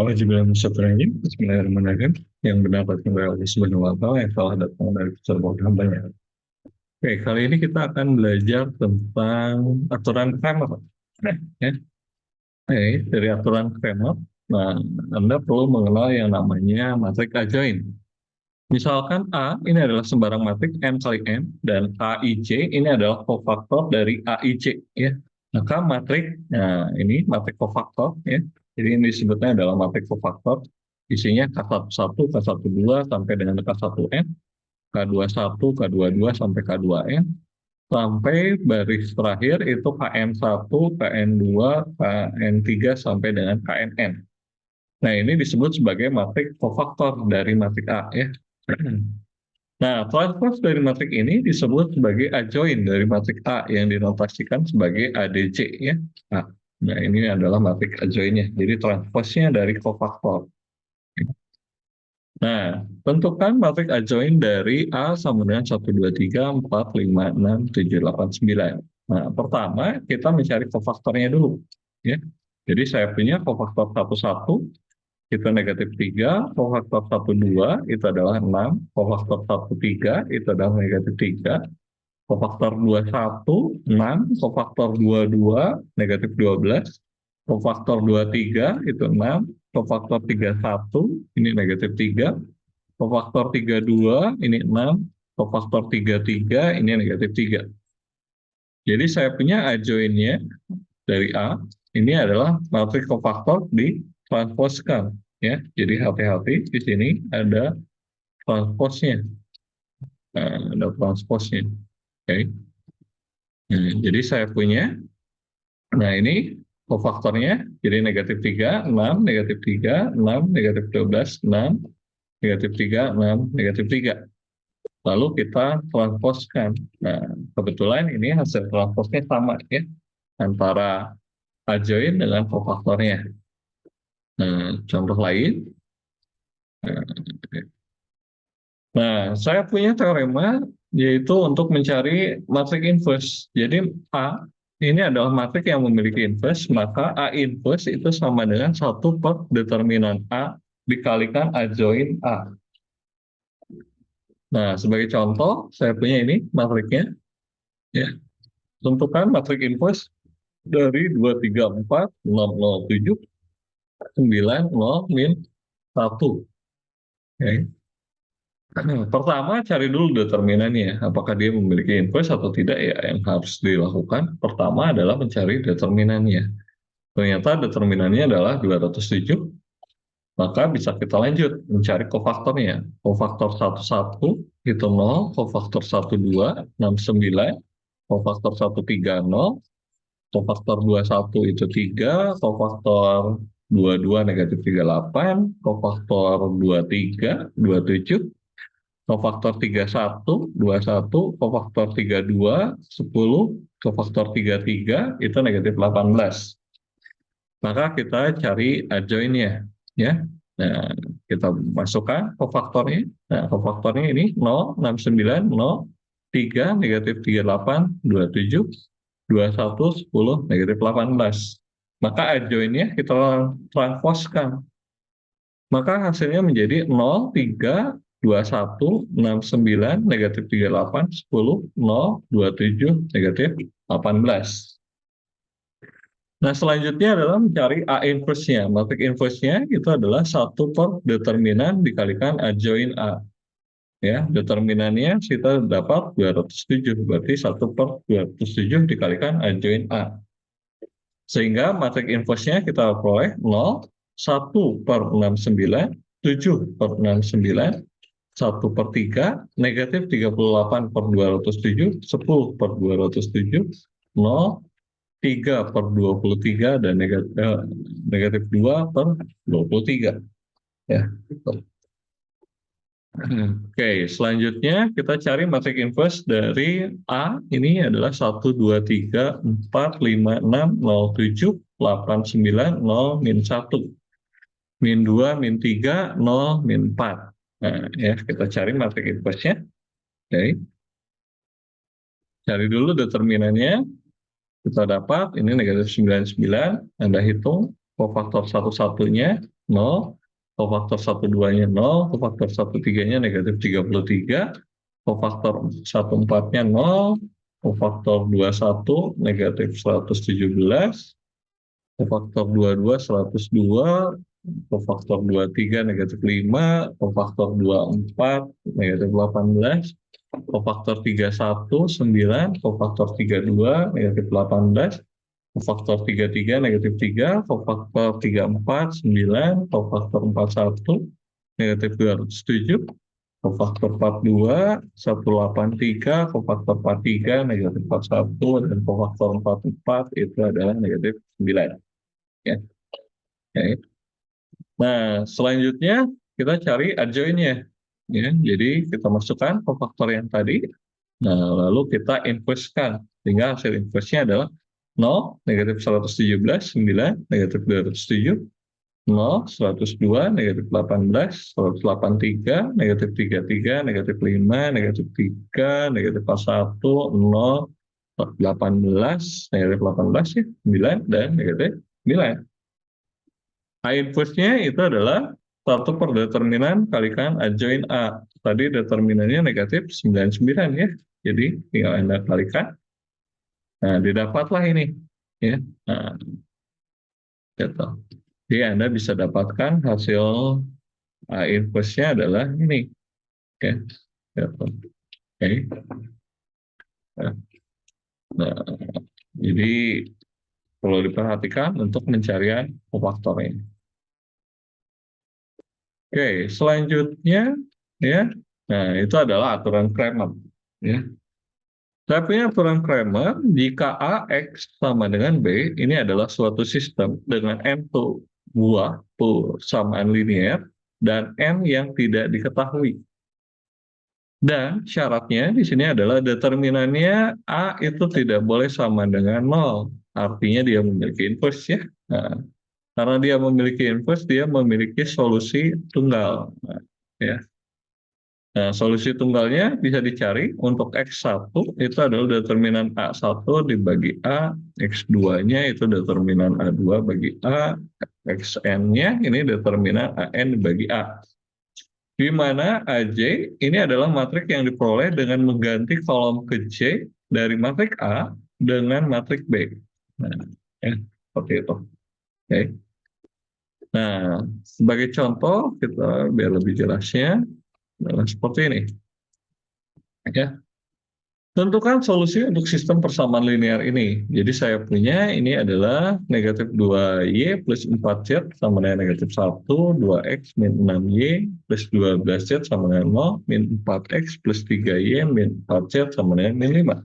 Bismillahirrahmanirrahim. Yang benar datang dari Allah Subhanahu wa Ta'ala, yang salah datang dari sebuah hambanya. Oke, kali ini kita akan belajar tentang aturan Cramer. Ya, oke, dari aturan Cramer, nah, Anda perlu mengenal yang namanya matrik adjoint. Misalkan A ini adalah sembarang matrik M kali M, dan AIC ini adalah kofaktor dari AIC. Ya. Maka matrik, nah ini matrik kofaktor. Ya. Jadi ini disebutnya adalah matrik kofaktor. Isinya K11, K12 sampai dengan K1M, K21, K22 sampai K2M, sampai baris terakhir itu KN1, KN2, KN3 sampai dengan KNN. Nah ini disebut sebagai matrik kofaktor dari matrik A. Ya. Nah, transpose dari matrik ini disebut sebagai adjoint dari matrik A yang dinotasikan sebagai ADC ya. Nah, ini adalah matrik adjointnya. Jadi transpose-nya dari kofaktor. Nah, tentukan matrik adjoint dari A sama dengan 1, 2, 3, 4, 5, 6, 7, 8, 9. Nah, pertama kita mencari kofaktornya dulu. Ya. Jadi saya punya kofaktor 1, 1, itu negatif 3, kofaktor 1, 2 itu adalah 6, kofaktor 1, 3 itu adalah negatif 3, kofaktor 2, 1, 6, kofaktor 2, 2 negatif 12, kofaktor 2, 3 itu 6, kofaktor 3, 1 ini negatif 3, kofaktor 3, 2 ini 6, kofaktor 3, 3 ini negatif 3. Jadi saya punya adjointnya dari A, ini adalah matrik kofaktor ditransposkan. Ya, jadi hati-hati di sini ada transposnya, ada transposnya. Oke. Nah, jadi saya punya, nah ini kofaktornya, jadi negatif 3, 6, negatif 3, 6, negatif 12, 6, negatif 3, 6, negatif 3. Lalu kita transposkan. Nah, kebetulan ini hasil transposnya sama ya, antara adjoint dengan kofaktornya. Nah, contoh lain, nah, saya punya teorema yaitu untuk mencari matrik inverse. Jadi A ini adalah matrik yang memiliki inverse, maka A inverse itu sama dengan 1 per determinan A dikalikan adjoint A. Nah, sebagai contoh, saya punya ini matriknya. Ya. Tentukan matrik inverse dari 2, 3, 4, 6, 0, 7, 9, 0, min 1. Oke. Pertama, cari dulu determinannya. Apakah dia memiliki inverse atau tidak ya. Yang harus dilakukan pertama adalah mencari determinannya. Ternyata determinannya adalah 207, maka bisa kita lanjut mencari kofaktornya. Kofaktor 11 itu 0, kofaktor 12, 69, kofaktor 13, 0, kofaktor 21 itu 3, kofaktor 22 negatif 38, kofaktor 23, 27, kofaktor 31, 21, kofaktor 32, 10, kofaktor 33 itu negatif 18. Maka kita cari adjointnya, ya. Nah, kita masukkan kofaktornya. Nah, kofaktornya ini 0, 69, 0, 3, negatif 38, 27, 21, 10, negatif 18. Maka adjointnya kita transposkan. Maka hasilnya menjadi 0, 3, 21, 69, negatif 38, 10, 0, 27, negatif 18. Nah, selanjutnya adalah mencari A inverse-nya. Matrik inverse-nya itu adalah 1 per determinan dikalikan adjoint A. Ya, determinannya kita dapat 207, berarti 1 per 207 dikalikan adjoint A. Sehingga matrik inverse-nya kita peroleh 0, 1 per 69, 7 per 69, 1 per 3, negatif 38 per 207, 10 per 207, 0, 3 per 23, dan negatif 2 per 23. Ya. Oke, selanjutnya kita cari matrik inverse dari A. Ini adalah 1, 2, 3, 4, 5, 6, 0, 7, 8, 9, 0, min 1. Min 2, min 3, 0, min 4. Nah, ya, kita cari matrik inverse-nya. Oke. Cari dulu determinannya. Kita dapat, ini negatif 99, Anda hitung. Kofaktor 1-1-nya 0, kofaktor 1-2-nya 0, kofaktor 1-3-nya negatif 33, kofaktor 1-4-nya 0, kofaktor 2-1 negatif 117, kofaktor 2-2 102, kofaktor 2-3 negatif 5, kofaktor 2-4 negatif 18, kofaktor 3-1 9, kofaktor 3-2 negatif 18, kofaktor 3-3 negatif 3, kofaktor 3-4 9, kofaktor 4-1 negatif 207, kofaktor 42 183, kofaktor 43 negatif 41, dan kofaktor 44 itu adalah negatif 9. Ya. Ya. Nah, selanjutnya kita cari adjoinnya. Ya, jadi kita masukkan kofaktor yang tadi. Nah, lalu kita inverse-kan. Sehingga hasil inverse-nya adalah 0, negatif 117, 9, negatif 207, 0, 102, negatif 18, 183, negatif 33, negatif 5, negatif 3, negatif 41, 0, 18, negatif 18 ya, 9, dan negatif 9. A inverse-nya itu adalah 1/determinan kalikan adjoin A. Tadi determinannya negatif 99 ya. Jadi tinggal Anda kalikan. Nah, didapatlah ini. Ya. Nah, gitu. Jadi Anda bisa dapatkan hasil A inverse-nya adalah ini. Ya. Gitu. Oke. Nah, nah, jadi perlu diperhatikan untuk pencarian kofaktornya. Oke, selanjutnya ya. Nah, itu adalah aturan Cramer. Ya. Saya punya aturan Cramer, jika A, X sama dengan B, ini adalah suatu sistem dengan N2 buah persamaan linear dan N yang tidak diketahui. Dan syaratnya di sini adalah determinannya A itu tidak boleh sama dengan 0. Artinya dia memiliki inverse ya. Nah, karena dia memiliki inverse, dia memiliki solusi tunggal. Nah, ya. Nah, solusi tunggalnya bisa dicari untuk X1 itu adalah determinan A1 dibagi A, X2-nya itu determinan A2 bagi A, Xn-nya ini determinan AN dibagi A. Di mana AJ ini adalah matrik yang diperoleh dengan mengganti kolom ke J dari matrik A dengan matrik B. Nah, ya, seperti itu. Oke. Nah, sebagai contoh, kita biar lebih jelasnya, nah, seperti ini. Ya, tentukan solusi untuk sistem persamaan linear ini. Jadi saya punya ini adalah negatif 2Y plus 4Z sama dengan negatif 1, 2X min 6Y plus 12Z sama dengan 0, min 4X plus 3Y min 4Z sama dengan min 5.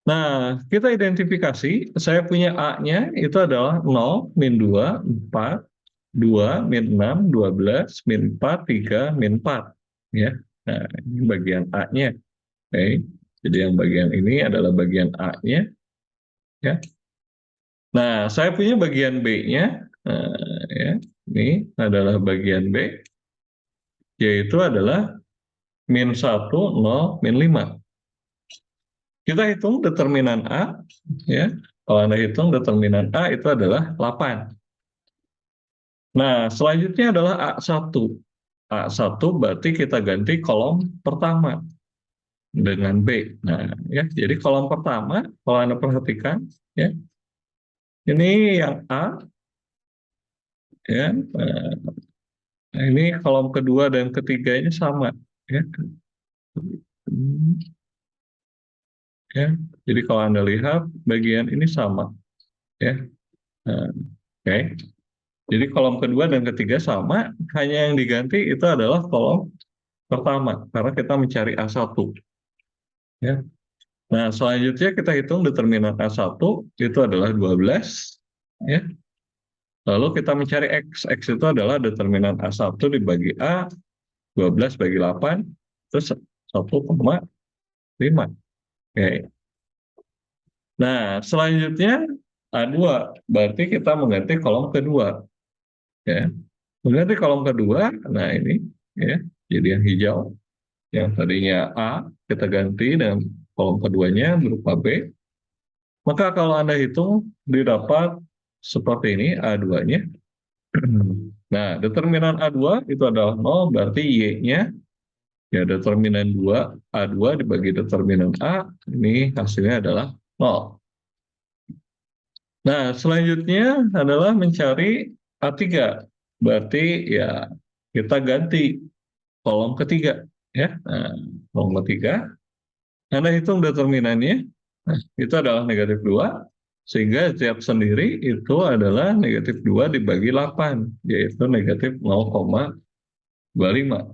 Nah, kita identifikasi, saya punya A-nya itu adalah 0, min 2, 4, 2, min 6, 12, min 4, 3, min 4. Ya. Nah, ini bagian A-nya. Oke, jadi yang bagian ini adalah bagian A-nya, ya. Nah, saya punya bagian B-nya, ya, ini adalah bagian B, yaitu adalah min 1, 0, min 5. Kita hitung determinan A, ya. Kalau Anda hitung determinan A itu adalah 8. Nah, selanjutnya adalah A1. A1 berarti kita ganti kolom pertama dengan B. Nah, ya, jadi kolom pertama, kalau Anda perhatikan, ya, ini yang A, ya. Ini kolom kedua dan ketiganya sama, ya. Ya. Jadi kalau Anda lihat bagian ini sama, ya. Nah, oke. Jadi kolom kedua dan ketiga sama, hanya yang diganti itu adalah kolom pertama karena kita mencari A1, ya. Nah, selanjutnya kita hitung determinan A1 itu adalah 12, ya. Lalu kita mencari X. X itu adalah determinan A1 dibagi A, 12 bagi 8, terus 1,5. Oke. Nah, selanjutnya A2, berarti kita mengganti kolom kedua. Ya. Mengganti kolom kedua, nah ini, ya, jadi yang hijau. Yang tadinya A, kita ganti dengan kolom keduanya berupa B. Maka kalau Anda hitung, didapat seperti ini A2-nya. Nah, determinan A2 itu adalah 0, berarti Y-nya, ya determinan 2, A2 dibagi determinan A, ini hasilnya adalah 0. Nah, selanjutnya adalah mencari A3. Berarti ya kita ganti kolom ketiga. Ya, nah, kolom ketiga. Anda hitung determinannya, nah, itu adalah negatif 2, sehingga Z sendiri itu adalah negatif 2 dibagi 8, yaitu negatif 0,25.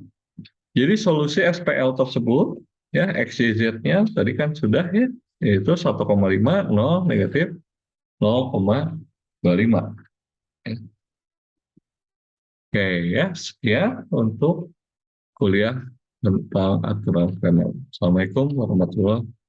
Jadi solusi SPL tersebut, ya X, Y, Z-nya tadi kan sudah ya, yaitu 1,5, 0, negatif 0,25. Oke ya, sekian untuk kuliah tentang aturan Reynolds. Assalamualaikum warahmatullahi wabarakatuh.